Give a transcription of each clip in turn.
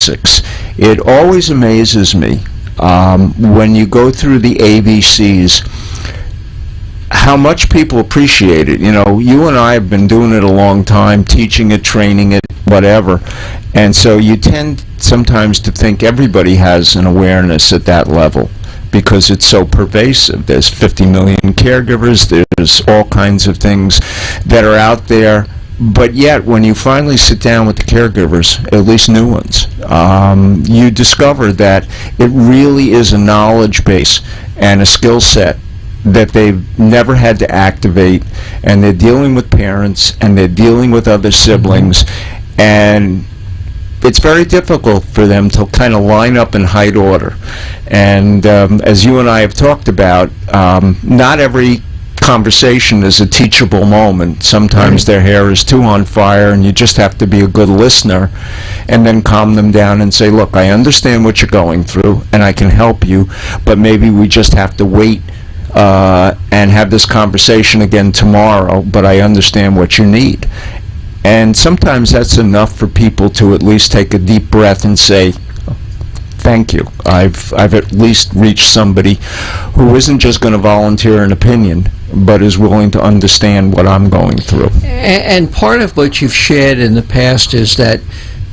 basics. It always amazes me when you go through the ABCs how much people appreciate it. You know, you and I have been doing it a long time, teaching it, training it, whatever, and so you tend sometimes to think everybody has an awareness at that level because it's so pervasive. There's 50 million caregivers, there's all kinds of things that are out there, but yet when you finally sit down with the caregivers, at least new ones, you discover that it really is a knowledge base and a skill set that they've never had to activate, and they're dealing with parents and they're dealing with other siblings, and it's very difficult for them to kind of line up in height order. And as you and I have talked about, not every conversation is a teachable moment. Sometimes their hair is too on fire and you just have to be a good listener and then calm them down and say, look, I understand what you're going through and I can help you, but maybe we just have to wait and have this conversation again tomorrow, but I understand what you need. And sometimes that's enough for people to at least take a deep breath and say, thank you. I've at least reached somebody who isn't just going to volunteer an opinion, but is willing to understand what I'm going through. And part of what you've shared in the past is that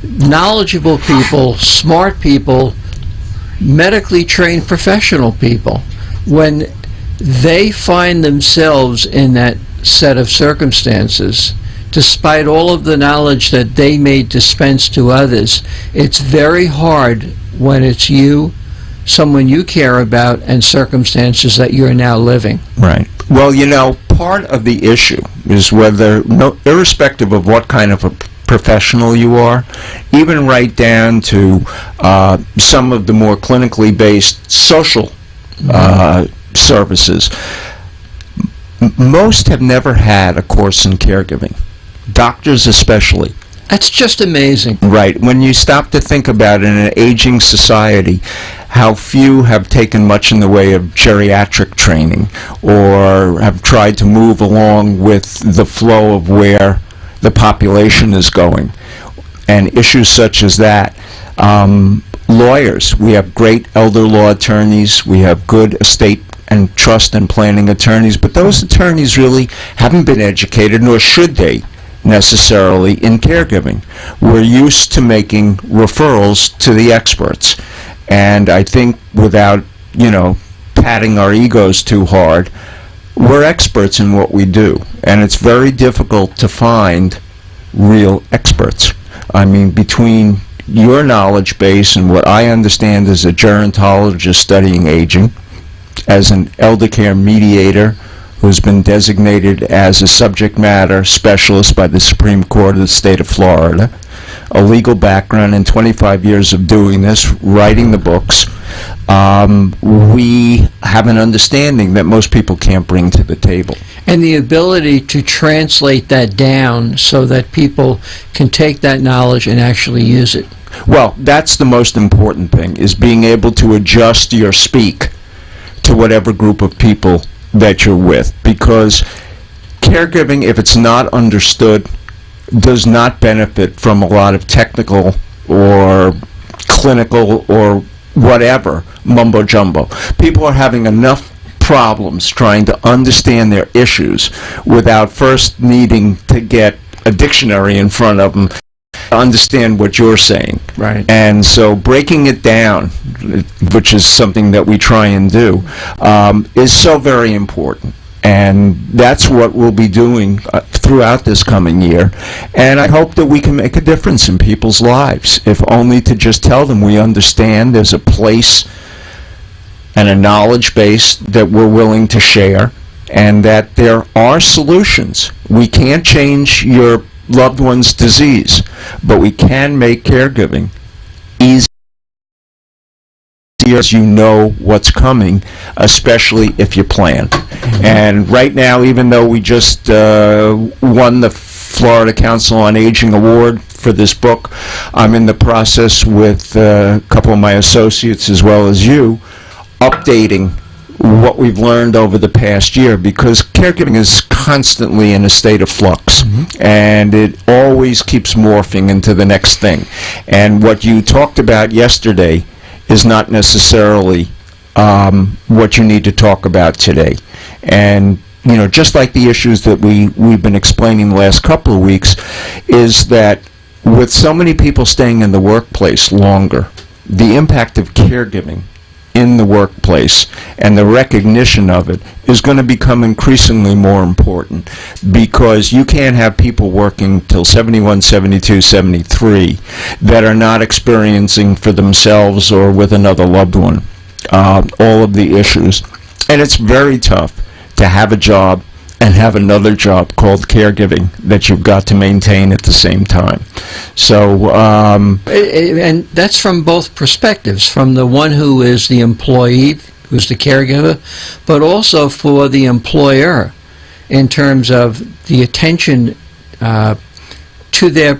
knowledgeable people, smart people, medically trained professional people, when they find themselves in that set of circumstances, despite all of the knowledge that they may dispense to others, it's very hard when it's you, someone you care about, and circumstances that you're now living. Right. Well, you know, part of the issue is whether, irrespective of what kind of a professional you are, even right down to some of the more clinically based social services, most have never had a course in caregiving. Doctors especially. That's just amazing. Right. When you stop to think about it, in an aging society, how few have taken much in the way of geriatric training or have tried to move along with the flow of where the population is going. And issues such as that. Lawyers. We have great elder law attorneys. We have good estate and trust and planning attorneys, but those attorneys really haven't been educated, nor should they necessarily, in caregiving. We're used to making referrals to the experts, and I think without, patting our egos too hard, we're experts in what we do, and it's very difficult to find real experts. I mean, between your knowledge base and what I understand as a gerontologist studying aging, as an elder care mediator who's been designated as a subject matter specialist by the Supreme Court of the state of Florida, a legal background and 25 years of doing this, writing the books, we have an understanding that most people can't bring to the table. And the ability to translate that down so that people can take that knowledge and actually use it. Well, that's the most important thing, is being able to adjust your speak to whatever group of people that you're with, because caregiving, if it's not understood, does not benefit from a lot of technical or clinical or whatever mumbo jumbo. People are having enough problems trying to understand their issues without first needing to get a dictionary in front of them to understand what you're saying. Right. And so breaking it down, which is something that we try and do, is so very important. And that's what we'll be doing throughout this coming year. And I hope that we can make a difference in people's lives, if only to just tell them we understand there's a place and a knowledge base that we're willing to share, and that there are solutions. We can't change your loved one's disease, but we can make caregiving easier as you know what's coming, especially if you plan. And right now, even though we just won the Florida Council on Aging Award for this book, I'm in the process with a couple of my associates as well as you, updating what we've learned over the past year, because caregiving is constantly in a state of flux, and it always keeps morphing into the next thing. And what you talked about yesterday is not necessarily what you need to talk about today. And just like the issues that we've been explaining the last couple of weeks, is that with so many people staying in the workplace longer, the impact of caregiving in the workplace and the recognition of it is going to become increasingly more important, because you can't have people working till 71, 72, 73 that are not experiencing for themselves or with another loved one all of the issues. And it's very tough to have a job and have another job called caregiving that you've got to maintain at the same time. So, and that's from both perspectives, from the one who is the employee, who's the caregiver, but also for the employer, in terms of the attention to their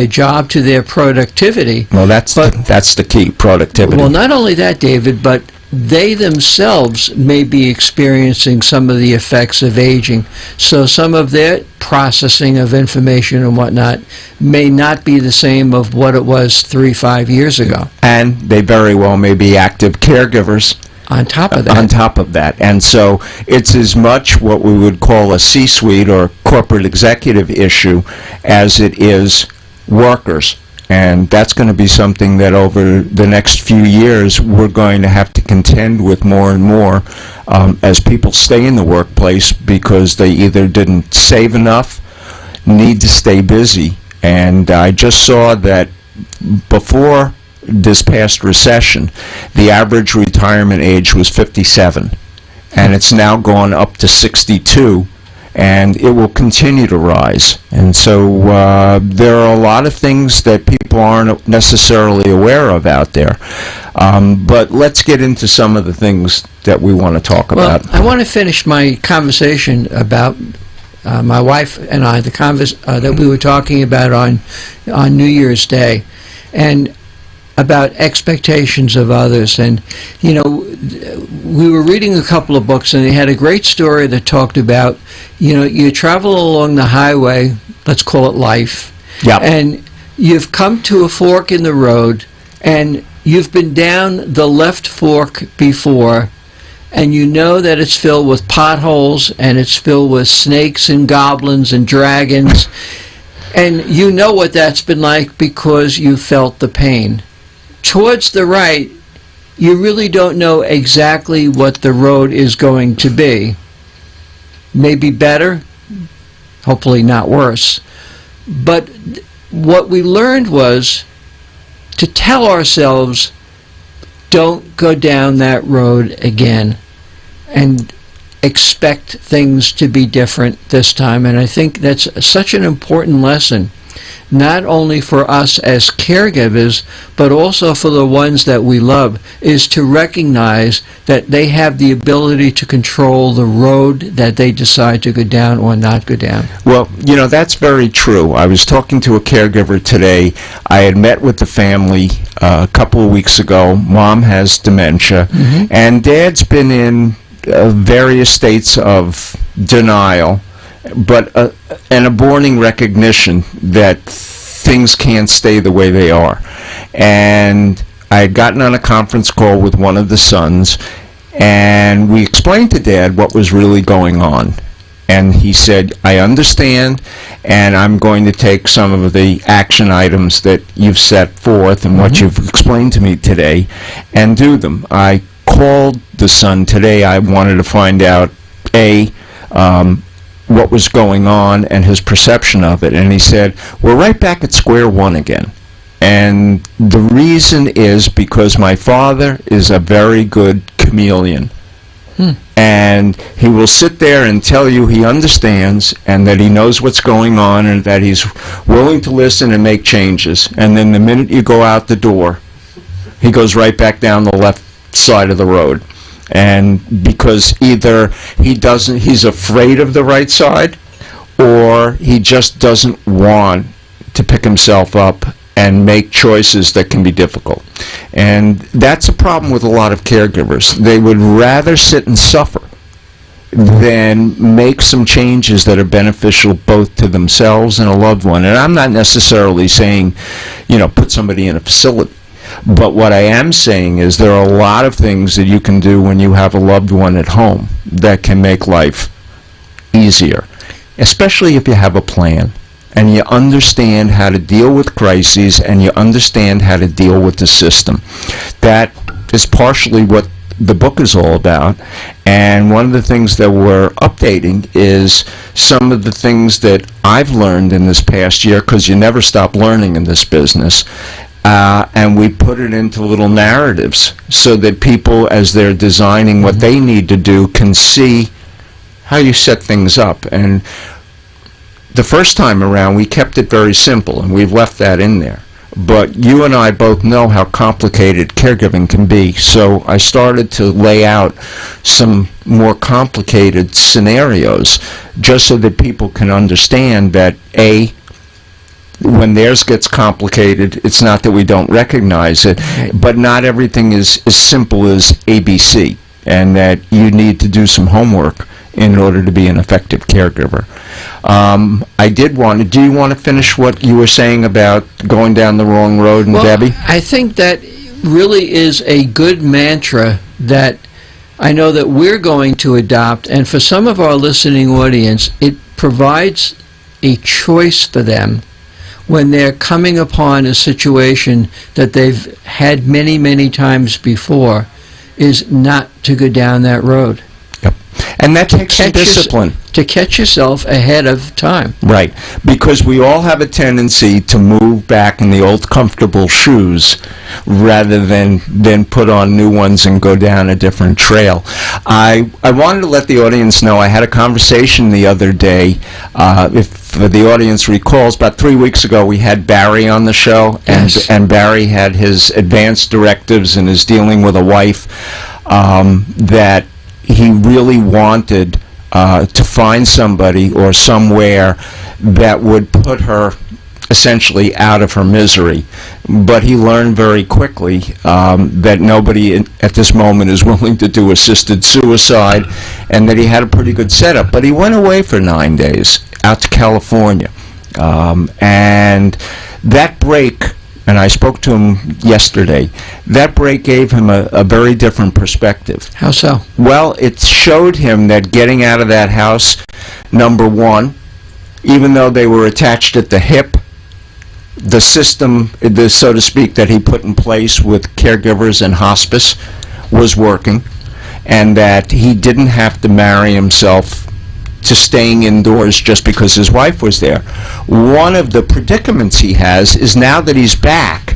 job, to their productivity. Well, that's the key, productivity. Well, not only that, David, but they themselves may be experiencing some of the effects of aging. So some of their processing of information and whatnot may not be the same of what it was 3-5 years ago. And they very well may be active caregivers. On top of that. On top of that. And so it's as much what we would call a C-suite or corporate executive issue as it is workers. And that's going to be something that over the next few years we're going to have to contend with more and more as people stay in the workplace, because they either didn't save enough, need to stay busy. And I just saw that before this past recession, the average retirement age was 57, and it's now gone up to 62. And it will continue to rise. And so there are a lot of things that people aren't necessarily aware of out there. But let's get into some of the things that we want to talk about. Well, I want to finish my conversation about my wife and I, that we were talking about on New Year's Day, and about expectations of others. And we were reading a couple of books, and they had a great story that talked about you travel along the highway, let's call it life. Yep. And you've come to a fork in the road, and you've been down the left fork before, and you know that it's filled with potholes, and it's filled with snakes and goblins and dragons, and you know what that's been like because you felt the pain. Towards the right, you really don't know exactly what the road is going to be. Maybe better, hopefully not worse. But what we learned was to tell ourselves, don't go down that road again, and expect things to be different this time. And I think that's such an important lesson, not only for us as caregivers, but also for the ones that we love, is to recognize that they have the ability to control the road that they decide to go down or not go down. Well, that's very true. I was talking to a caregiver today. I had met with the family a couple of weeks ago. Mom has dementia, and Dad's been in various states of denial, but an aborting recognition that things can't stay the way they are. And I had gotten on a conference call with one of the sons, and we explained to Dad what was really going on. And he said, I understand, and I'm going to take some of the action items that you've set forth and what you've explained to me today and do them. I called the son today. I wanted to find out, what was going on and his perception of it. And he said, we're right back at square one again. And the reason is because my father is a very good chameleon. And he will sit there and tell you he understands and that he knows what's going on and that he's willing to listen and make changes. And then the minute you go out the door, he goes right back down the left side of the road. And because either he's afraid of the right side, or he just doesn't want to pick himself up and make choices that can be difficult. And that's a problem with a lot of caregivers. They would rather sit and suffer than make some changes that are beneficial both to themselves and a loved one. And I'm not necessarily saying, put somebody in a facility. But what I am saying is there are a lot of things that you can do when you have a loved one at home that can make life easier, especially if you have a plan and you understand how to deal with crises and you understand how to deal with the system. That is partially what the book is all about, and one of the things that we're updating is some of the things that I've learned in this past year, because you never stop learning in this business, and we put it into little narratives so that people, as they're designing what they need to do, can see how you set things up. And the first time around, we kept it very simple, and we've left that in there. But you and I both know how complicated caregiving can be, so I started to lay out some more complicated scenarios just so that people can understand that, A, when theirs gets complicated, it's not that we don't recognize it, but not everything is as simple as ABC, and that you need to do some homework in order to be an effective caregiver. Do you want to finish what you were saying about going down the wrong road, and Debbie? I think that really is a good mantra that I know that we're going to adopt, and for some of our listening audience, it provides a choice for them when they're coming upon a situation that they've had many, many times before, is not to go down that road. Yep. And that takes some discipline. To catch yourself ahead of time. Right. Because we all have a tendency to move back in the old comfortable shoes rather than put on new ones and go down a different trail. I wanted to let the audience know I had a conversation the other day. If the audience recalls, about 3 weeks ago we had Barry on the show, and Barry had his advanced directives and is dealing with a wife that he really wanted to find somebody or somewhere that would put her essentially out of her misery. But he learned very quickly that nobody at this moment is willing to do assisted suicide, and that he had a pretty good setup. But he went away for 9 days out to California. And that break, and I spoke to him yesterday, that break gave him a very different perspective. How so? Well, it showed him that getting out of that house, number one, even though they were attached at the hip, the system, so to speak, that he put in place with caregivers and hospice was working, and that he didn't have to marry himself to staying indoors just because his wife was there. One of the predicaments he has is now that he's back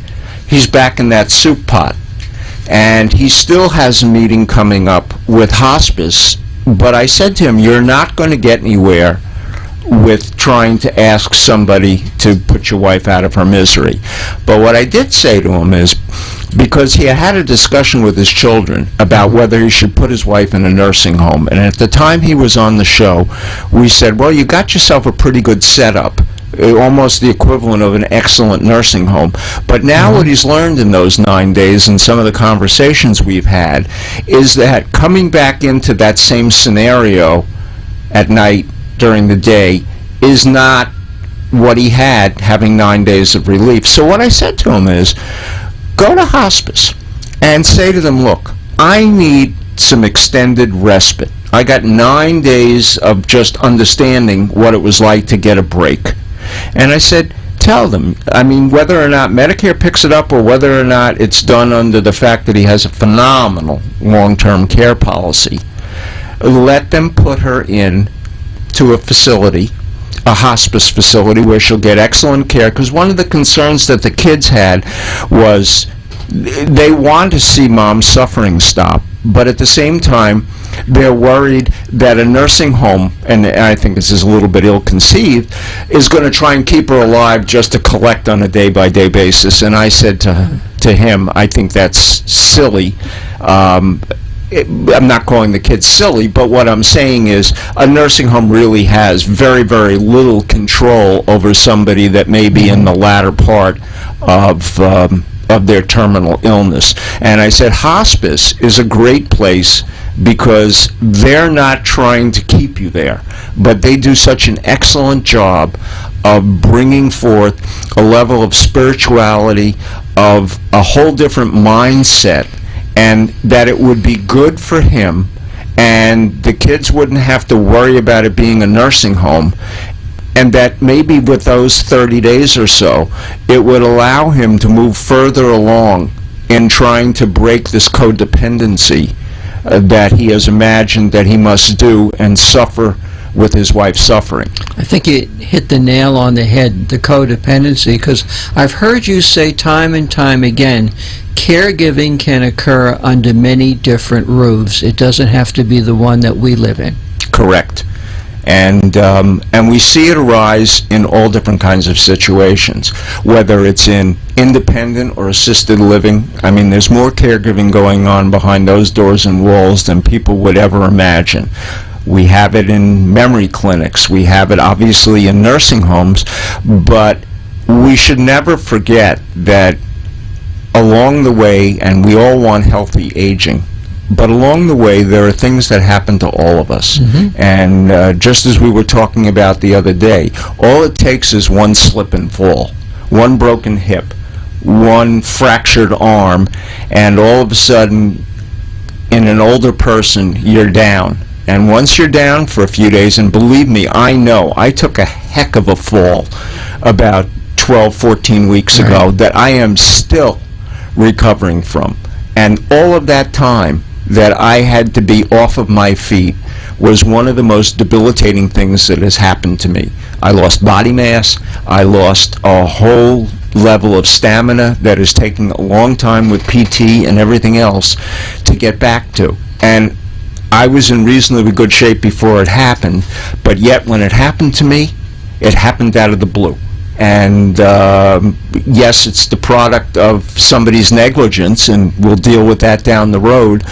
in that soup pot. And he still has a meeting coming up with hospice, but I said to him, you're not going to get anywhere with trying to ask somebody to put your wife out of her misery. But what I did say to him is, because he had a discussion with his children about whether he should put his wife in a nursing home, and at the time he was on the show, we said, well, you got yourself a pretty good setup, almost the equivalent of an excellent nursing home. But now what he's learned in those 9 days and some of the conversations we've had is that coming back into that same scenario at night during the day is not what he had having 9 days of relief. So what I said to him is, go to hospice and say to them, look, I need some extended respite. I got 9 days of just understanding what it was like to get a break. And I said, tell them, I mean, whether or not Medicare picks it up or whether or not it's done under the fact that he has a phenomenal long-term care policy, let them put her in to a facility, a hospice facility, where she'll get excellent care. Because one of the concerns that the kids had was they want to see mom's suffering stop, but at the same time they're worried that a nursing home, and I think this is a little bit ill-conceived, is going to try and keep her alive just to collect on a day-by-day basis. And I said to him, I think that's silly. I'm not calling the kids silly, but what I'm saying is a nursing home really has very, very little control over somebody that may be in the latter part of their terminal illness. And I said hospice is a great place because they're not trying to keep you there, but they do such an excellent job of bringing forth a level of spirituality, of a whole different mindset, and that it would be good for him, and the kids wouldn't have to worry about it being a nursing home, and that maybe with those 30 days or so, it would allow him to move further along in trying to break this codependency that he has imagined that he must do and suffer with his wife suffering. I think you hit the nail on the head, the codependency, because I've heard you say time and time again, caregiving can occur under many different roofs. It doesn't have to be the one that we live in. Correct. And we see it arise in all different kinds of situations, whether it's in independent or assisted living. I mean, there's more caregiving going on behind those doors and walls than people would ever imagine. We have it in memory clinics. We have it obviously in nursing homes, but we should never forget that along the way, and we all want healthy aging, but along the way there are things that happen to all of us. And just as we were talking about the other day, all it takes is one slip and fall, one broken hip, one fractured arm, and all of a sudden in an older person you're down. And once you're down for a few days, and believe me, I know, I took a heck of a fall about 12, 14 weeks ago that I am still recovering from. And all of that time that I had to be off of my feet was one of the most debilitating things that has happened to me. I lost body mass. I lost a whole level of stamina that is taking a long time with PT and everything else to get back to. And I was in reasonably good shape before it happened, but yet when it happened to me, it happened out of the blue. And yes, it's the product of somebody's negligence, and we'll deal with that down the road.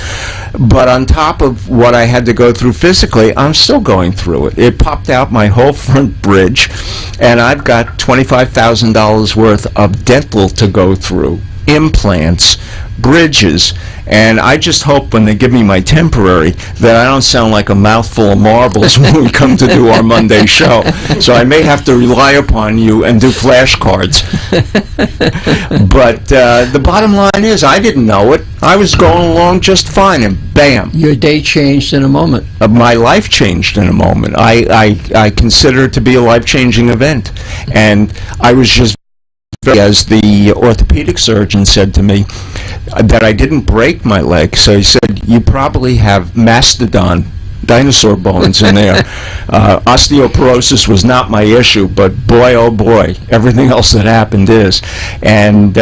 But on top of what I had to go through physically, I'm still going through it. It popped out my whole front bridge, and I've got $25,000 worth of dental to go through, implants, bridges, and I just hope when they give me my temporary that I don't sound like a mouthful of marbles when we come to do our Monday show. So I may have to rely upon you and do flashcards. But the bottom line is I didn't know it. I was going along just fine, and bam. Your day changed in a moment. My life changed in a moment. I consider it to be a life-changing event. And I was just, as the orthopedic surgeon said to me, that I didn't break my leg. So he said, you probably have mastodon, dinosaur bones in there. Osteoporosis was not my issue, but boy, oh boy, everything else that happened is. And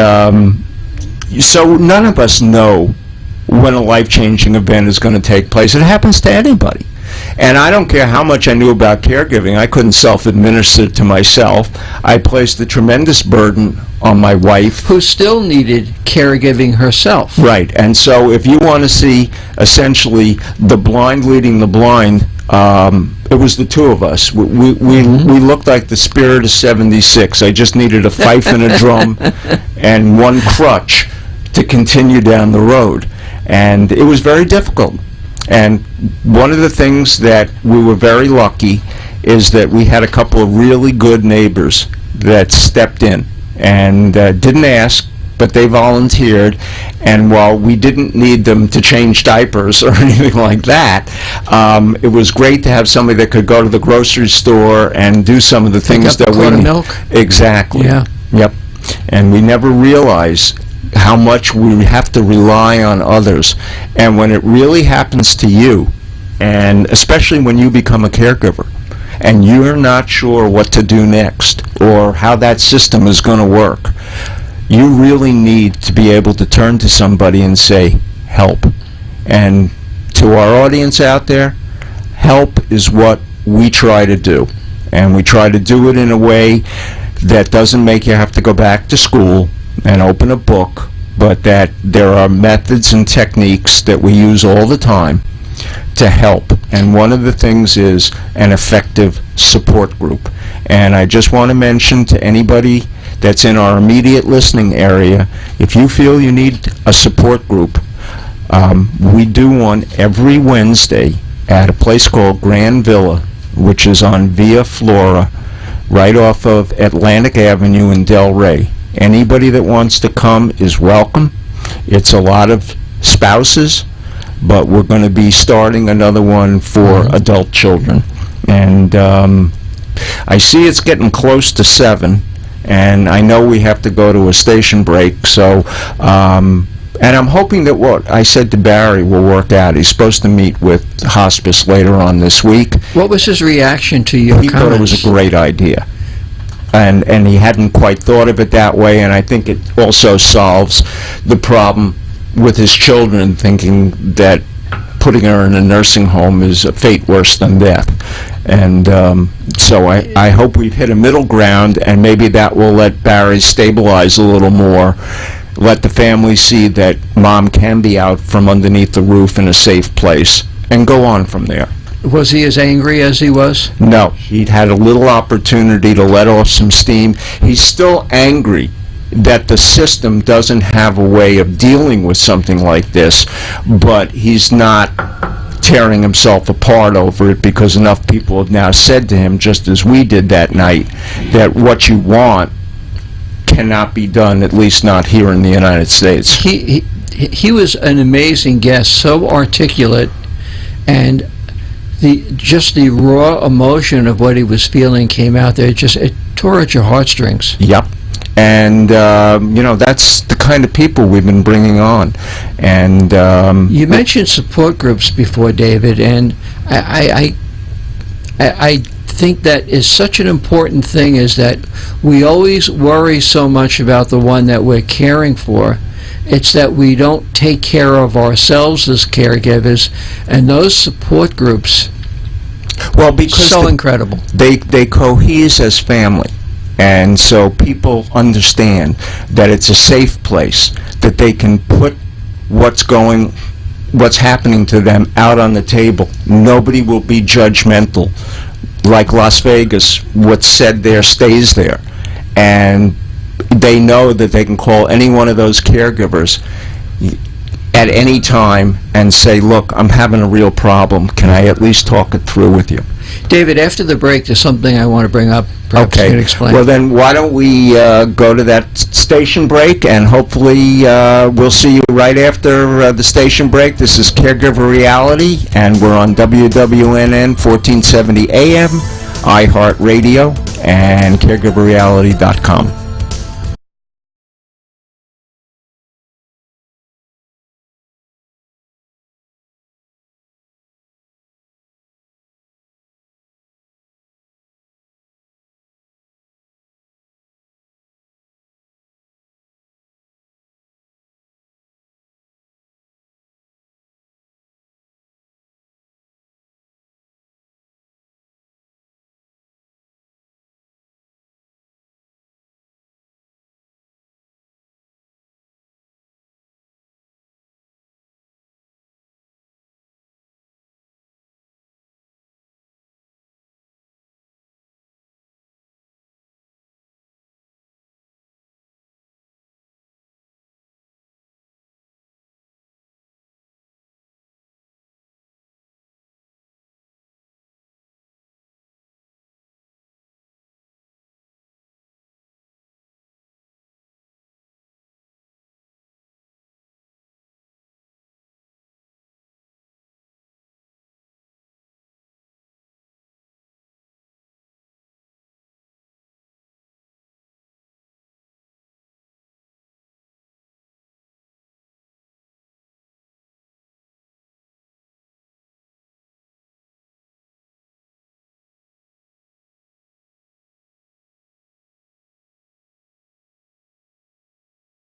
so none of us know when a life-changing event is going to take place. It happens to anybody. And I don't care how much I knew about caregiving, I couldn't self-administer to myself. I placed a tremendous burden on my wife. Who still needed caregiving herself. Right, and so if you want to see essentially the blind leading the blind, it was the two of us. We looked like the Spirit of 76. I just needed a fife and a drum and one crutch to continue down the road. And it was very difficult. And one of the things that we were very lucky is that we had a couple of really good neighbors that stepped in and didn't ask, but they volunteered. And while we didn't need them to change diapers or anything like that, it was great to have somebody that could go to the grocery store and do some of the things that we need. Milk. Exactly. Yeah. Yep. And we never realize how much we have to rely on others. And when it really happens to you, and especially when you become a caregiver, and you're not sure what to do next or how that system is going to work, you really need to be able to turn to somebody and say, help. And to our audience out there, help is what we try to do. And we try to do it in a way that doesn't make you have to go back to school and open a book but that there are methods and techniques that we use all the time to help. And one of the things is an effective support group. And I just want to mention to anybody that's in our immediate listening area, if you feel you need a support group, we do one every Wednesday at a place called Grand Villa, which is on Via Flora, right off of Atlantic Avenue in Delray. Anybody that wants to come is welcome. It's a lot of spouses, but we're going to be starting another one for adult children. And I see it's getting close to 7, and I know we have to go to a station break, so and I'm hoping that what I said to Barry will work out. He's supposed to meet with hospice later on this week. What was his reaction to your He comments? thought it was a great idea. And he hadn't quite thought of it that way, and I think it also solves the problem with his children, thinking that putting her in a nursing home is a fate worse than death. And so I hope we've hit a middle ground, and maybe that will let Barry stabilize a little more, let the family see that Mom can be out from underneath the roof in a safe place, and go on from there. Was he as angry as he was? No, he'd had a little opportunity to let off some steam. He's still angry that the system doesn't have a way of dealing with something like this, but he's not tearing himself apart over it, because enough people have now said to him, just as we did that night, that what you want cannot be done, at least not here in the United States. He was an amazing guest, so articulate, and the raw emotion of what he was feeling came out there. It tore at your heartstrings. Yep. And, that's the kind of people we've been bringing on. And you mentioned support groups before, David, and I think that is such an important thing, is that we always worry so much about the one that we're caring for. It's that we don't take care of ourselves as caregivers, and those support groups, well, because so incredible. They cohere as family. And so people understand that it's a safe place, that they can put what's happening to them out on the table. Nobody will be judgmental. Like Las Vegas, what's said there stays there. And they know that they can call any one of those caregivers at any time and say, look, I'm having a real problem. Can I at least talk it through with you? David, after the break, there's something I want to bring up. Perhaps you can explain. Well, then why don't we go to that station break, and hopefully we'll see you right after the station break. This is Caregiver Reality, and we're on WWNN 1470 AM, iHeartRadio, and CaregiverReality.com.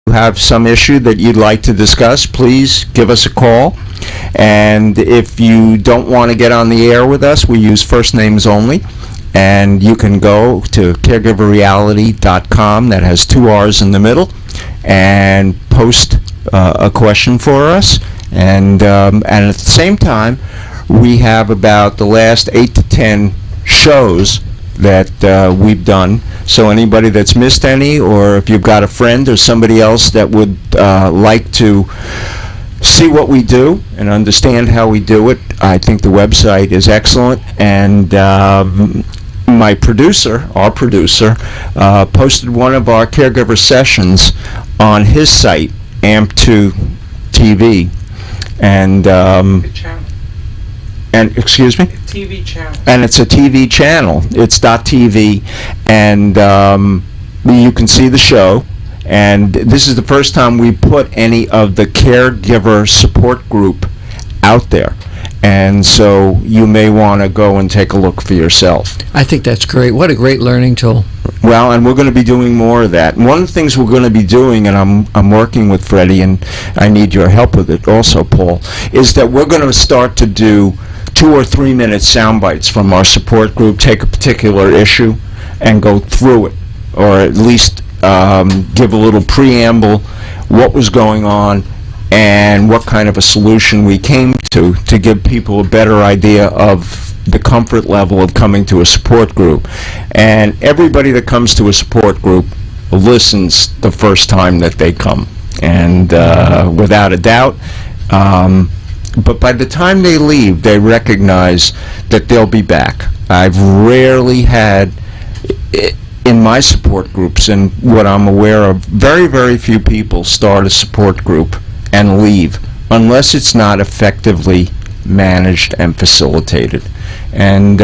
Have some issue that you'd like to discuss, please give us a call. And if you don't want to get on the air with us, we use first names only. And you can go to caregiverreality.com, that has 2 R's in the middle, and post a question for us. And at the same time, we have about the last 8 to 10 shows that we've done. So anybody that's missed any, or if you've got a friend or somebody else that would like to see what we do and understand how we do it, I think the website is excellent. And my producer, our producer, posted one of our caregiver sessions on his site, AMP2 TV. And excuse me? TV channel. And it's a TV channel. It's .tv, and you can see the show. And this is the first time we put any of the caregiver support group out there. And so you may want to go and take a look for yourself. I think that's great. What a great learning tool. Well, and we're going to be doing more of that. And one of the things we're going to be doing, and I'm working with Freddie, and I need your help with it also, Paul, is that we're going to start to do 2 or 3 minute sound bites from our support group, take a particular issue, and go through it, or at least give a little preamble, what was going on, and what kind of a solution we came to give people a better idea of the comfort level of coming to a support group. And everybody that comes to a support group listens the first time that they come, and without a doubt. But by the time they leave, they recognize that they'll be back. I've rarely had, in my support groups, and what I'm aware of, very, very few people start a support group and leave, unless it's not effectively managed and facilitated. And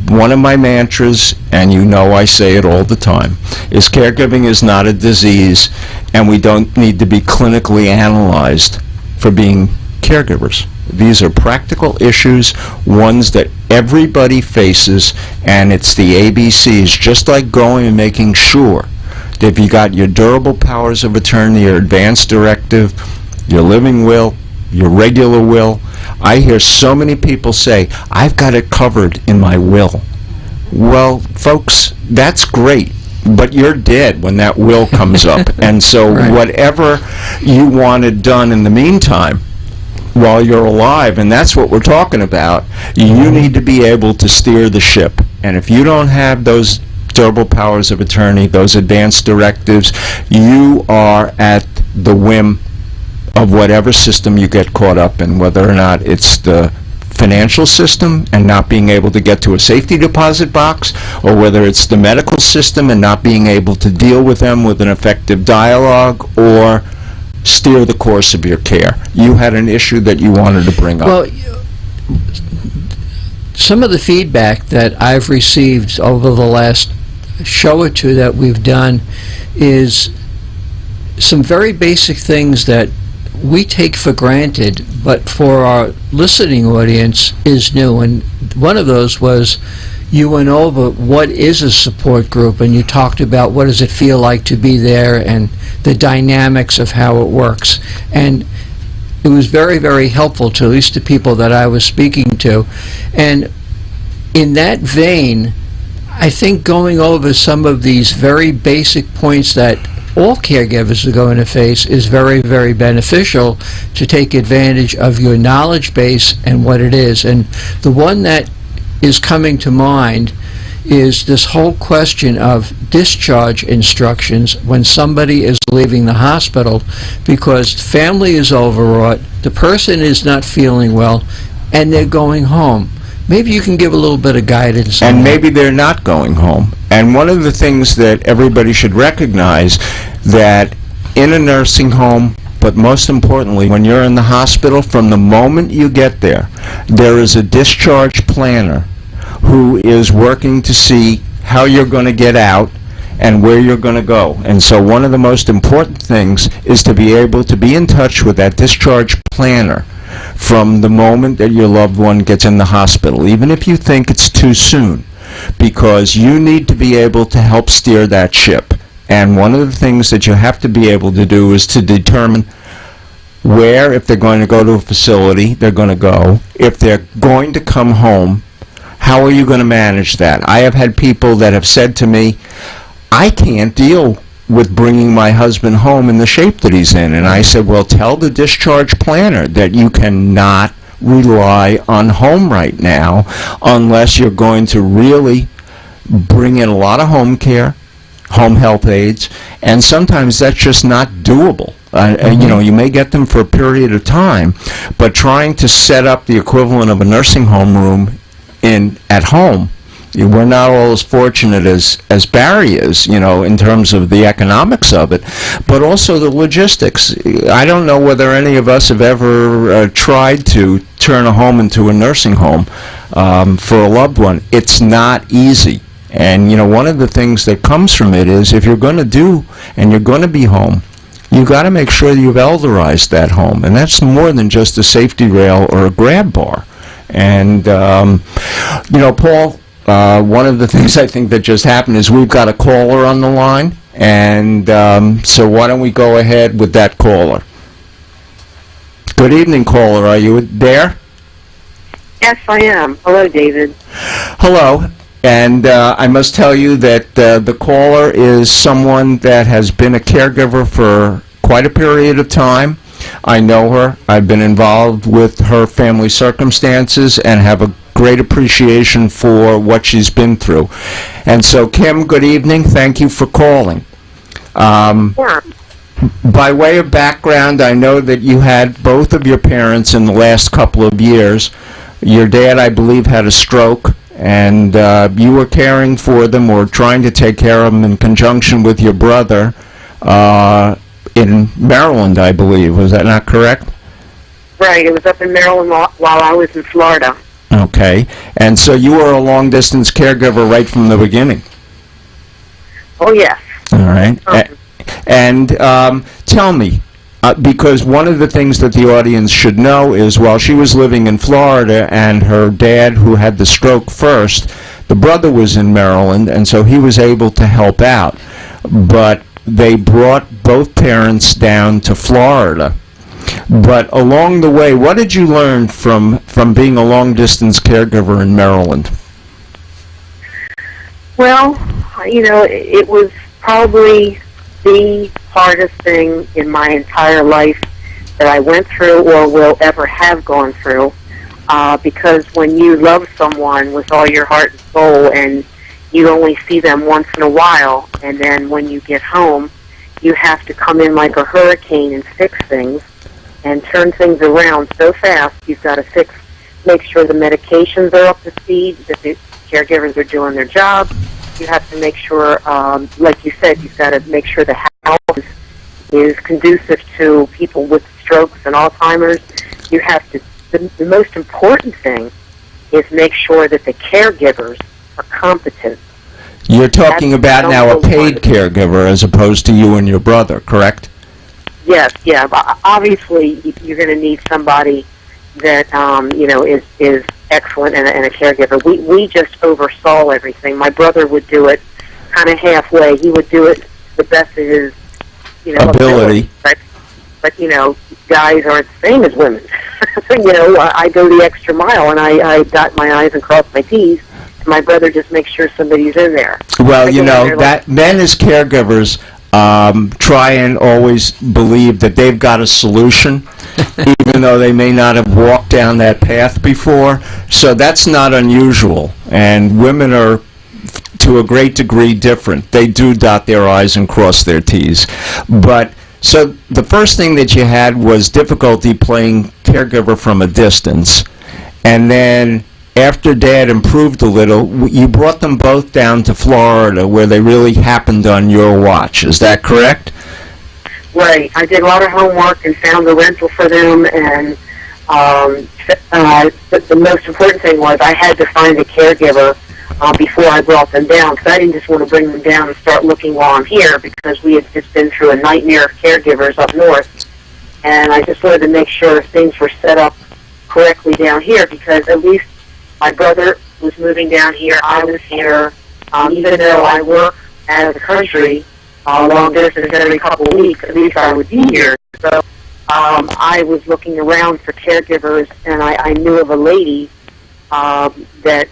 one of my mantras, and you know I say it all the time, is caregiving is not a disease, and we don't need to be clinically analyzed for being caregivers. These are practical issues, ones that everybody faces, and it's the ABCs, just like going and making sure that if you got your durable powers of attorney, your advance directive, your living will, your regular will. I hear so many people say, I've got it covered in my will. Well, folks, that's great, but you're dead when that will comes up. And so Right. Whatever you wanted done in the meantime, while you're alive, and that's what we're talking about, you need to be able to steer the ship. And if you don't have those durable powers of attorney, those advance directives, you are at the whim of whatever system you get caught up in, whether or not it's the financial system and not being able to get to a safety deposit box, or whether it's the medical system and not being able to deal with them with an effective dialogue, or steer the course of your care. You had an issue that you wanted to bring up. Well, some of the feedback that I've received over the last show or two that we've done is some very basic things that we take for granted, but for our listening audience is new. And one of those was, you went over what is a support group, and you talked about what does it feel like to be there and the dynamics of how it works. And it was very, very helpful to at least the people that I was speaking to. And in that vein, I think going over some of these very basic points that all caregivers are going to face is very, very beneficial to take advantage of your knowledge base and what it is. And the one that is coming to mind is this whole question of discharge instructions when somebody is leaving the hospital, because family is overwrought, the person is not feeling well, and they're going home. Maybe you can give a little bit of guidance on And that. maybe they're not going home. And one of the things that everybody should recognize, that in a nursing home, but most importantly, when you're in the hospital, from the moment you get there, there is a discharge planner who is working to see how you're going to get out and where you're going to go. And so one of the most important things is to be able to be in touch with that discharge planner from the moment that your loved one gets in the hospital, even if you think it's too soon, because you need to be able to help steer that ship. And one of the things that you have to be able to do is to determine where, if they're going to go to a facility, they're going to go. If they're going to come home, how are you going to manage that? I have had people that have said to me, I can't deal with bringing my husband home in the shape that he's in. And I said, well, tell the discharge planner that you cannot rely on home right now unless you're going to really bring in a lot of home care, home health aides, and sometimes that's just not doable. You know, you may get them for a period of time, but trying to set up the equivalent of a nursing home room at home, we're not all as fortunate as Barry is, you know, in terms of the economics of it, but also the logistics. I don't know whether any of us have ever tried to turn a home into a nursing home for a loved one. It's not easy. And, you know, one of the things that comes from it is if you're going to do and you're going to be home, you've got to make sure that you've elderized that home. And that's more than just a safety rail or a grab bar. And, you know, Paul, one of the things I think that just happened is we've got a caller on the line. And so why don't we go ahead with that caller? Good evening, caller. Are you there? Yes, I am. Hello, David. Hello. And I must tell you that the caller is someone that has been a caregiver for quite a period of time. I know her. I've been involved with her family circumstances and have a great appreciation for what she's been through. And so, Kim, good evening. Thank you for calling. Yeah. By way of background, I know that you had both of your parents in the last couple of years. Your dad, I believe, had a stroke, and you were caring for them or trying to take care of them in conjunction with your brother in Maryland, I believe. Was that not correct? Right. It was up in Maryland while I was in Florida. Okay. And so you were a long-distance caregiver right from the beginning. Oh, yes. All right. And tell me, because one of the things that the audience should know is while she was living in Florida and her dad, who had the stroke first, the brother was in Maryland, and so he was able to help out. But they brought both parents down to Florida. But along the way, what did you learn from being a long-distance caregiver in Maryland? Well, you know, it was probably the hardest thing in my entire life that I went through or will ever have gone through, because when you love someone with all your heart and soul and you only see them once in a while, and then when you get home, you have to come in like a hurricane and fix things and turn things around so fast. You've got to make sure the medications are up to speed, that the caregivers are doing their job. You have to make sure, like you said, you've got to make sure the house is conducive to people with strokes and Alzheimer's. You have to, the most important thing is make sure that the caregivers are competent. You're talking about now a paid caregiver as opposed to you and your brother, correct? Yes, yeah. Obviously, you're going to need somebody that you know is excellent and a caregiver. We just oversaw everything. My brother would do it kind of halfway. He would do it the best of his ability. But you know, guys aren't the same as women. You know, I go the extra mile and I dot my I's and cross my T's. And my brother just makes sure somebody's in there. Well, you know, that men as caregivers try and always believe that they've got a solution, even though they may not have walked down that path before. So that's not unusual. And women are, to a great degree, different. They do dot their I's and cross their T's. But so the first thing that you had was difficulty playing caregiver from a distance. And then after Dad improved a little, you brought them both down to Florida, where they really happened on your watch. Is that correct? Right. I did a lot of homework and found a rental for them, and the most important thing was I had to find a caregiver before I brought them down, because I didn't just want to bring them down and start looking while I'm here, because we had just been through a nightmare of caregivers up north, and I just wanted to make sure things were set up correctly down here, because at least my brother was moving down here, I was here, even though I work out of the country, long distance every couple of weeks, at least I would be here. So I was looking around for caregivers, and I knew of a lady that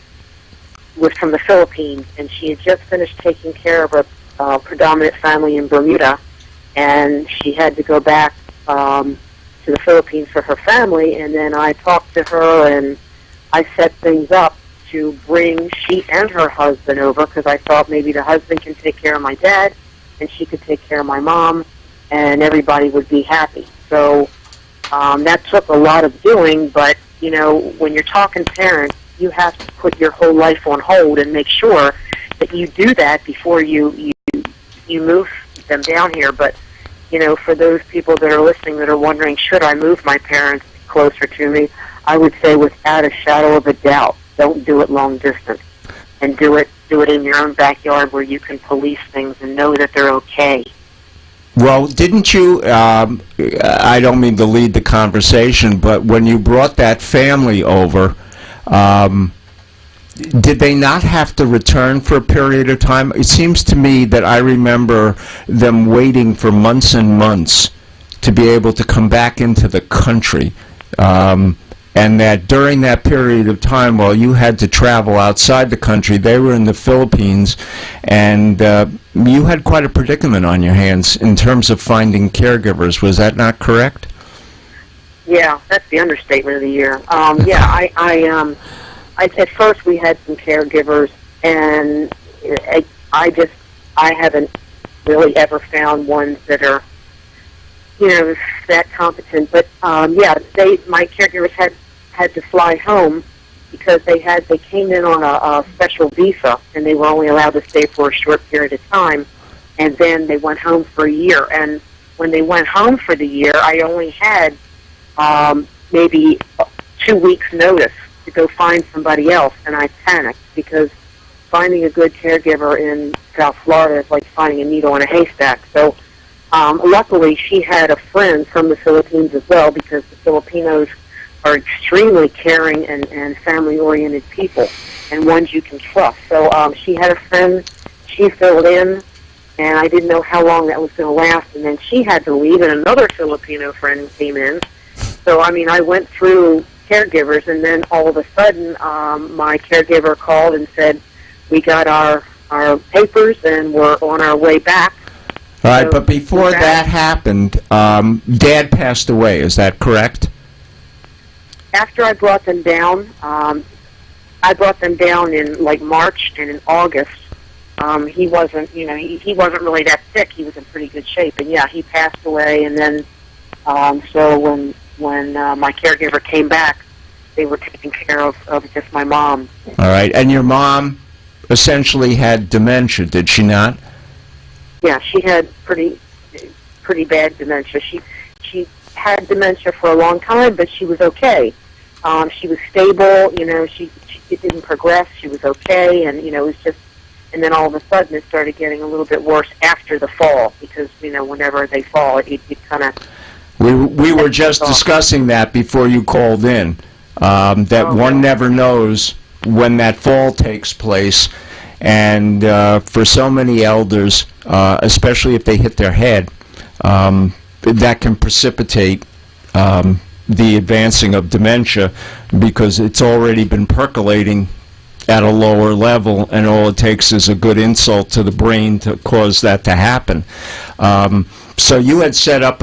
was from the Philippines, and she had just finished taking care of predominant family in Bermuda, and she had to go back to the Philippines for her family. And then I talked to her, and I set things up to bring she and her husband over, because I thought maybe the husband can take care of my dad, and she could take care of my mom, and everybody would be happy. So that took a lot of doing, but, you know, when you're talking parents, you have to put your whole life on hold and make sure that you do that before you move them down here. But, you know, for those people that are listening that are wondering, should I move my parents closer to me, I would say without a shadow of a doubt, don't do it long distance, and do it in your own backyard where you can police things and know that they're okay. Well, didn't you, I don't mean to lead the conversation, but when you brought that family over, did they not have to return for a period of time? It seems to me that I remember them waiting for months and months to be able to come back into the country. And that during that period of time, while you had to travel outside the country, they were in the Philippines, and you had quite a predicament on your hands in terms of finding caregivers. Was that not correct? Yeah, that's the understatement of the year. I at first we had some caregivers, and I haven't really ever found ones that are, you know, that competent. But my caregivers had to fly home because they came in on a special visa, and they were only allowed to stay for a short period of time, and then they went home for a year. And when they went home for the year, I only had maybe 2 weeks' notice to go find somebody else, and I panicked because finding a good caregiver in South Florida is like finding a needle in a haystack. So luckily she had a friend from the Philippines as well, because the Filipinos are extremely caring and family-oriented people, and ones you can trust. So she had a friend, she filled in, and I didn't know how long that was going to last, and then she had to leave, and another Filipino friend came in. So, I mean, I went through caregivers, and then all of a sudden my caregiver called and said, we got our papers, and we're on our way back. All right, but before that happened, Dad passed away, is that correct? After I brought them down, in like March, and in August, he wasn't, you know, he wasn't really that sick. He was in pretty good shape, and yeah, he passed away. And then, so when my caregiver came back, they were taking care of just my mom. All right, and your mom essentially had dementia, did she not? Yeah, she had pretty bad dementia. She had dementia for a long time, but she was okay. She was stable, you know, it didn't progress, she was okay, and, you know, it was just, and then all of a sudden it started getting a little bit worse after the fall, because, you know, whenever they fall, it kind of... We were just discussing that before you called in, that one never knows when that fall takes place, and for so many elders, especially if they hit their head, that can precipitate the advancing of dementia, because it's already been percolating at a lower level, and all it takes is a good insult to the brain to cause that to happen. So you had set up,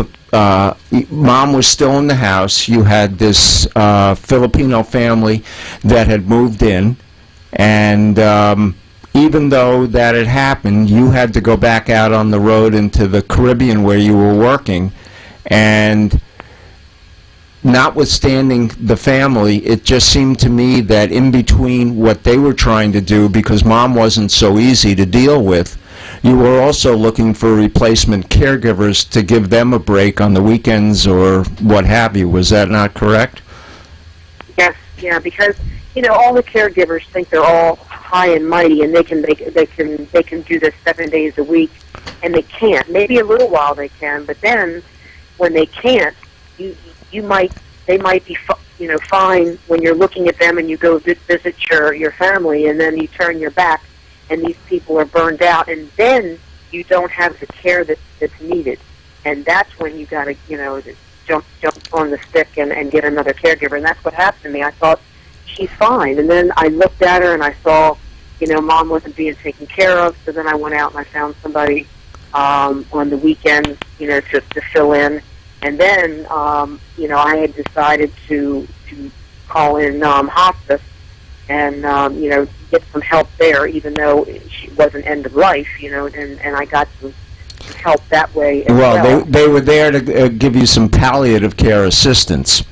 Mom was still in the house, you had this Filipino family that had moved in, and even though that had happened, you had to go back out on the road into the Caribbean where you were working, and notwithstanding the family, it just seemed to me that in between what they were trying to do, because Mom wasn't so easy to deal with, you were also looking for replacement caregivers to give them a break on the weekends or what have you. Was that not correct? Yes, yeah, because, you know, all the caregivers think they're all high and mighty, and they can do this 7 days a week, and they can't. Maybe a little while they can, but then when they can't, they might be, you know, fine when you're looking at them and you go visit your family, and then you turn your back, and these people are burned out, and then you don't have the care that's needed, and that's when you got to, you know, jump on the stick and get another caregiver, and that's what happened to me. I thought, she's fine, and then I looked at her and I saw Mom wasn't being taken care of, so then I went out and I found somebody on the weekends, to fill in. And then, I had decided to call in hospice and, get some help there, even though she wasn't end of life, and I got some help that way as well. Well, they were there to give you some palliative care assistance.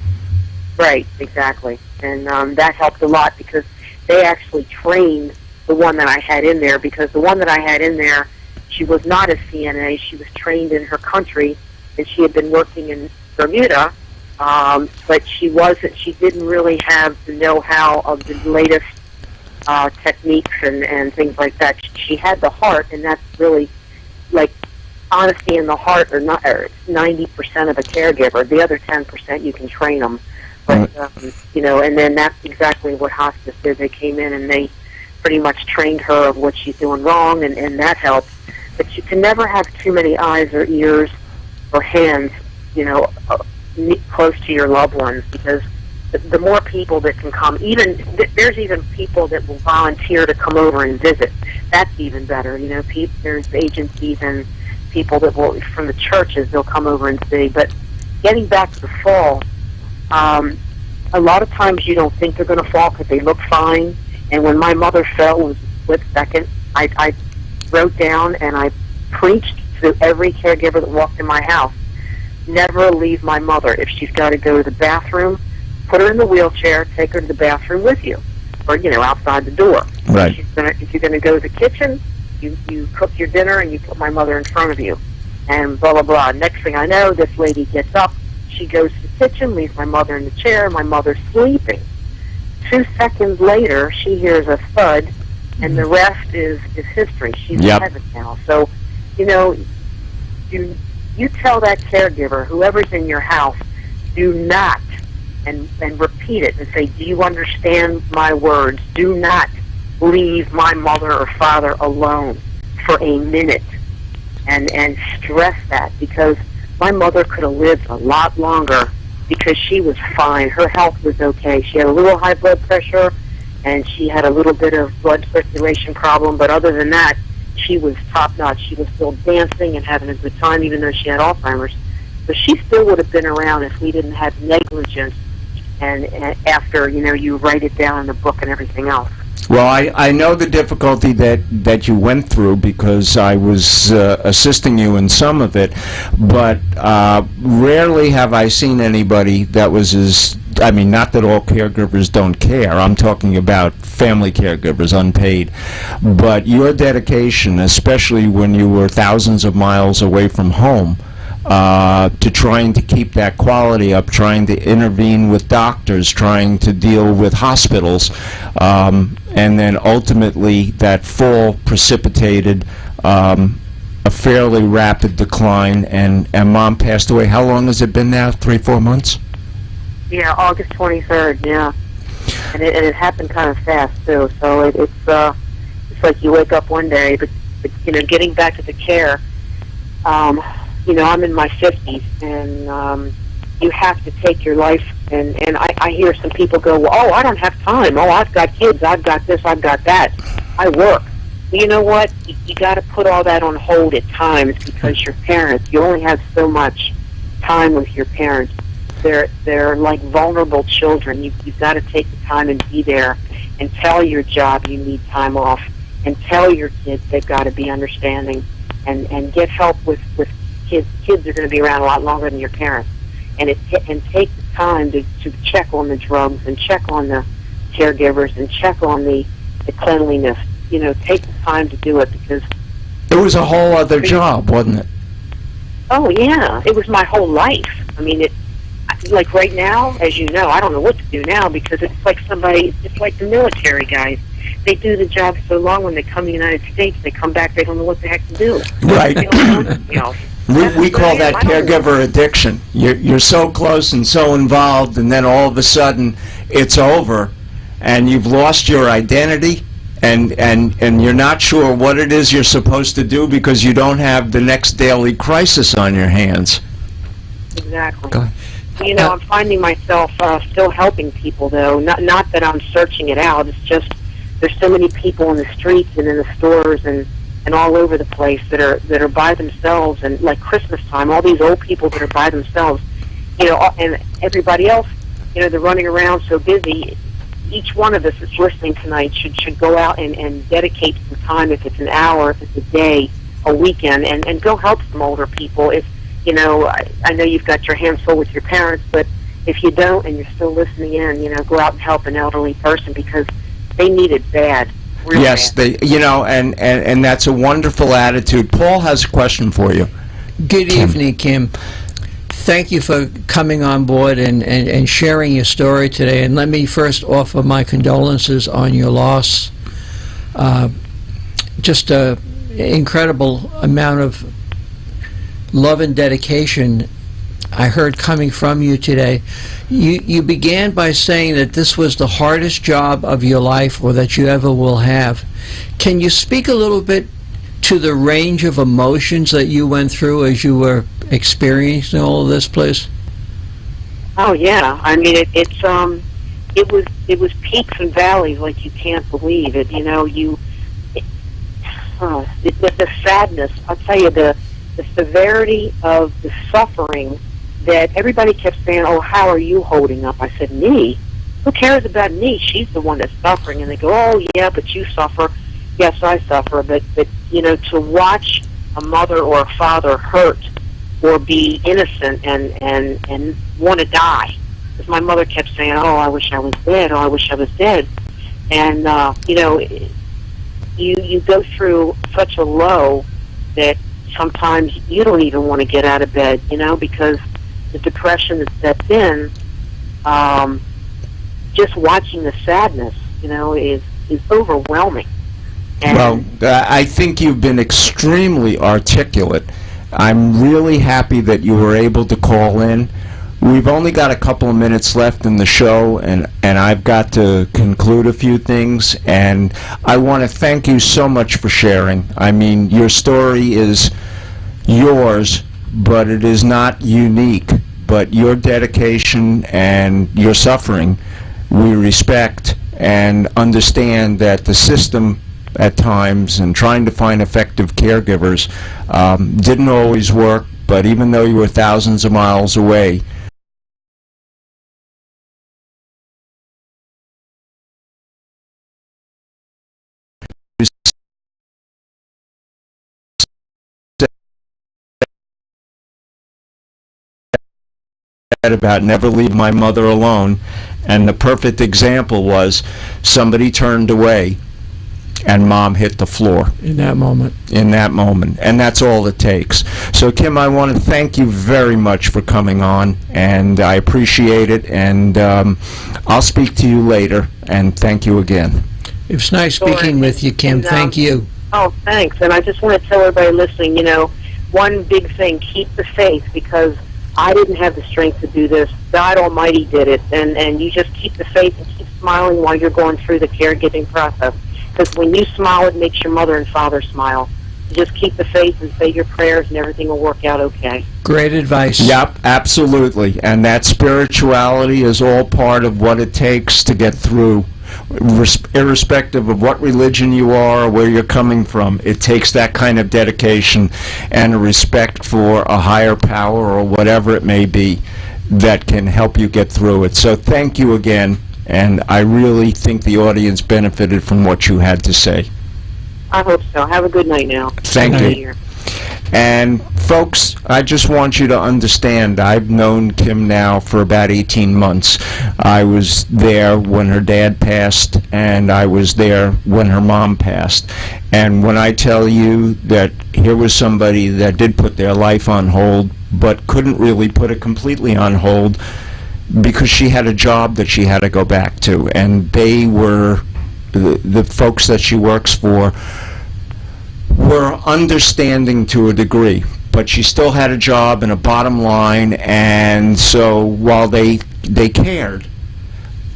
Right, exactly. And that helped a lot because they actually trained the one that I had in there, because the one that I had in there, she was not a CNA. She was trained in her country, and she had been working in Bermuda, but she didn't really have the know-how of the latest techniques and things like that. She had the heart, and that's really, like, honesty and the heart are 90% of a caregiver. The other 10% you can train them. But, and then that's exactly what hospice did. They came in and they pretty much trained her of what she's doing wrong, and that helps. But you can never have too many eyes or ears or hands, close to your loved ones, because the more people that can come, there's even people that will volunteer to come over and visit. That's even better. There's agencies and people that will, from the churches, they'll come over and see. But getting back to the fall, a lot of times you don't think they're going to fall because they look fine. And when my mother fell, it was a split second. I wrote down and I preached to every caregiver that walked in my house, never leave my mother. If she's got to go to the bathroom, put her in the wheelchair, take her to the bathroom with you, or, outside the door. Right. If you're going to go to the kitchen, you cook your dinner and you put my mother in front of you, and blah, blah, blah. Next thing I know, this lady gets up, she goes to the kitchen, leaves my mother in the chair, my mother's sleeping. 2 seconds later, she hears a thud, and the rest is history. She's in heaven now. So, you tell that caregiver, whoever's in your house, do not, and repeat it and say, do you understand my words? Do not leave my mother or father alone for a minute, and stress that, because my mother could have lived a lot longer because she was fine. Her health was okay. She had a little high blood pressure, and she had a little bit of blood circulation problem, but other than that, she was top-notch. She was still dancing and having a good time, even though she had Alzheimer's. So she still would have been around if we didn't have negligence, and after, you write it down in the book and everything else. Well, I know the difficulty that you went through because I was assisting you in some of it, but rarely have I seen anybody that was not that all caregivers don't care. I'm talking about family caregivers, unpaid. But your dedication, especially when you were thousands of miles away from home, to trying to keep that quality up, trying to intervene with doctors, trying to deal with hospitals, and then ultimately that fall precipitated a fairly rapid decline, and Mom passed away. How long has it been now? 3-4 months? Yeah, August 23rd, yeah. And it happened kind of fast, too. So it's like you wake up one day, but getting back to the care, I'm in my 50s, and you have to take your life, and I hear some people go, well, I don't have time. Oh, I've got kids. I've got this. I've got that. I work. Well, you know what? You got to put all that on hold at times because your parents, you only have so much time with your parents. They're like vulnerable children. You've got to take the time and be there and tell your job you need time off, and tell your kids they've got to be understanding, and get help with kids. Kids are going to be around a lot longer than your parents. And take the time to check on the drugs, and check on the caregivers, and check on the cleanliness. Take the time to do it, because it was a whole other job, wasn't it? Oh yeah, it was my whole life. I mean, like right now, as you know, I don't know what to do now, because it's like it's like the military guys. They do the job so long, when they come to the United States, they come back, they don't know what the heck to do. Right. They don't know anything else. We call that caregiver addiction. You're so close and so involved, and then all of a sudden it's over, and you've lost your identity, and you're not sure what it is you're supposed to do because you don't have the next daily crisis on your hands. Exactly. Go ahead. I'm finding myself still helping people, though. Not that I'm searching it out. It's just there's so many people in the streets and in the stores and all over the place that are by themselves, and like Christmas time, all these old people that are by themselves, and everybody else, they're running around so busy. Each one of us that's listening tonight should go out and dedicate some time, if it's an hour, if it's a day, a weekend, and go help some older people. If I know you've got your hands full with your parents, but if you don't and you're still listening in, go out and help an elderly person, because they need it bad. Yes, bad. and that's a wonderful attitude. Paul has a question for you. Good evening, Kim. Thank you for coming on board and sharing your story today. And let me first offer my condolences on your loss. Just an incredible amount of love and dedication I heard coming from you today. You began by saying that this was the hardest job of your life, or that you ever will have. Can you speak a little bit to the range of emotions that you went through as you were experiencing all of this, please? Oh yeah, I mean it was peaks and valleys like you can't believe it. The sadness. I'll tell you, the severity of the suffering that everybody kept saying, "Oh, how are you holding up?" I said, "Me? Who cares about me? She's the one that's suffering." And they go, "Oh yeah, but you suffer." Yes, I suffer, but to watch a mother or a father hurt or be innocent and want to die, because my mother kept saying, "Oh, I wish I was dead. Oh, I wish I was dead." And you go through such a low that sometimes you don't even want to get out of bed, because the depression that sets in, just watching the sadness, is overwhelming. And I think you've been extremely articulate. I'm really happy that you were able to call in. We've only got a couple of minutes left in the show, and I've got to conclude a few things, and I want to thank you so much for sharing. I mean, your story is yours, but it is not unique. But your dedication and your suffering, we respect and understand that the system at times and trying to find effective caregivers didn't always work, but even though you were thousands of miles away, about never leave my mother alone, and the perfect example was somebody turned away and Mom hit the floor In that moment. And that's all it takes. So Kim, I want to thank you very much for coming on, and I appreciate it, and I'll speak to you later, and thank you again. It was nice speaking with you, Kim. Thank you. Oh, thanks. And I just want to tell everybody listening, one big thing, keep the faith, because I didn't have the strength to do this. God Almighty did it. And you just keep the faith and keep smiling while you're going through the caregiving process. Because when you smile, it makes your mother and father smile. You just keep the faith and say your prayers, and everything will work out okay. Great advice. Yep, absolutely. And that spirituality is all part of what it takes to get through. Irrespective of what religion you are or where you're coming from, it takes that kind of dedication and a respect for a higher power or whatever it may be that can help you get through it. So thank you again, and I really think the audience benefited from what you had to say. I hope so. Have a good night now. Thank you. And folks, I just want you to understand, I've known Kim now for about 18 months. I was there when her dad passed, and I was there when her mom passed. And when I tell you that here was somebody that did put their life on hold, but couldn't really put it completely on hold because she had a job that she had to go back to, and they were, the folks that she works for, were understanding to a degree, but she still had a job and a bottom line, and so while they cared,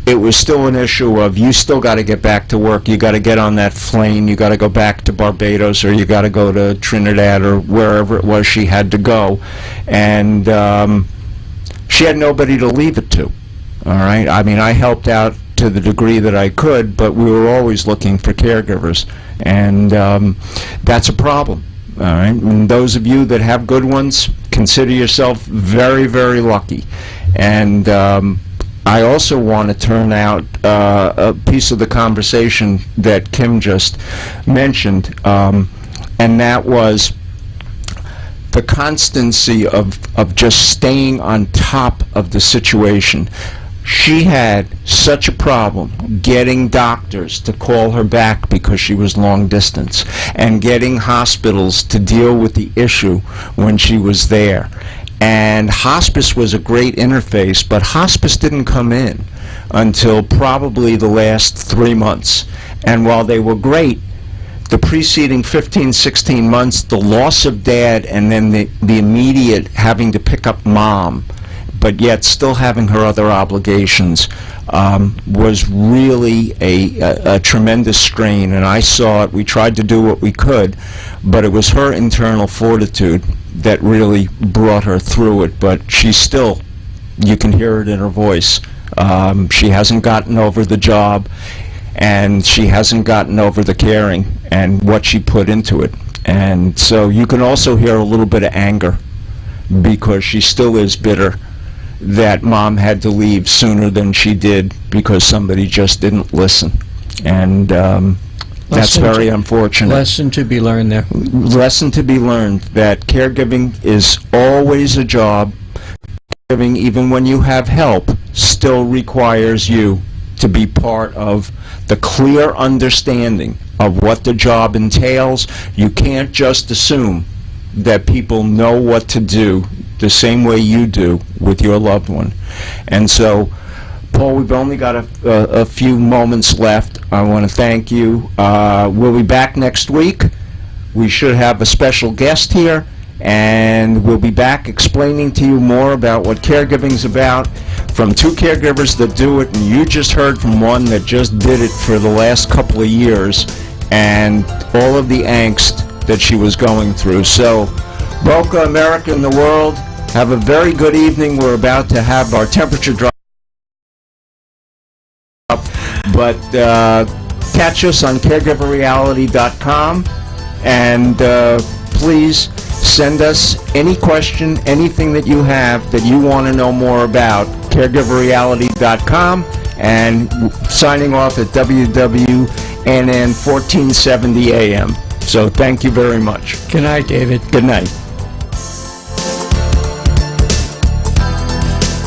it was still an issue of you still got to get back to work, you got to get on that plane, you got to go back to Barbados, or you got to go to Trinidad or wherever it was she had to go, and she had nobody to leave it to. All right, I mean, I helped out to the degree that I could, but we were always looking for caregivers, and that's a problem. All right, and those of you that have good ones, consider yourself very, very lucky. And I also want to turn out a piece of the conversation that Kim just mentioned, and that was the constancy of just staying on top of the situation. She had such a problem getting doctors to call her back because she was long distance, and getting hospitals to deal with the issue when she was there. And hospice was a great interface, but hospice didn't come in until probably the last 3 months. And while they were great, the preceding 15, 16 months, the loss of dad, and then the immediate having to pick up mom, but yet still having her other obligations, was really a tremendous strain. And I saw it. We tried to do what we could, but it was her internal fortitude that really brought her through it. But she still, you can hear it in her voice. She hasn't gotten over the job, and she hasn't gotten over the caring and what she put into it. And so you can also hear a little bit of anger, because she still is bitter that mom had to leave sooner than she did because somebody just didn't listen. And that's very unfortunate. Lesson to be learned there. Lesson to be learned that caregiving is always a job. Caregiving, even when you have help, still requires you to be part of the clear understanding of what the job entails. You can't just assume that people know what to do the same way you do with your loved one. And so, Paul, we've only got a few moments left. I want to thank you. We'll be back next week. We should have a special guest here, and we'll be back explaining to you more about what caregiving's about from two caregivers that do it, and you just heard from one that just did it for the last couple of years, and all of the angst that she was going through. So, Boca, America, and the world, have a very good evening. We're about to have our temperature drop, but catch us on caregiverreality.com, and please send us any question, anything that you have that you want to know more about, caregiverreality.com, and signing off at WWNN 1470 AM. So thank you very much. Good night, David. Good night.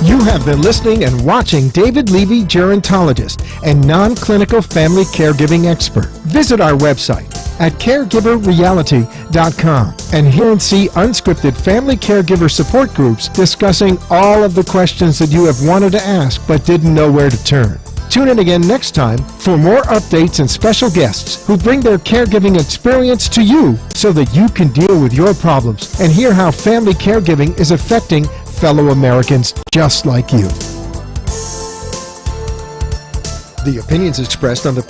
You have been listening and watching David Levy, gerontologist and non-clinical family caregiving expert. Visit our website at caregiverreality.com and hear and see unscripted family caregiver support groups discussing all of the questions that you have wanted to ask but didn't know where to turn. Tune in again next time for more updates and special guests who bring their caregiving experience to you so that you can deal with your problems and hear how family caregiving is affecting fellow Americans just like you. The opinions expressed on the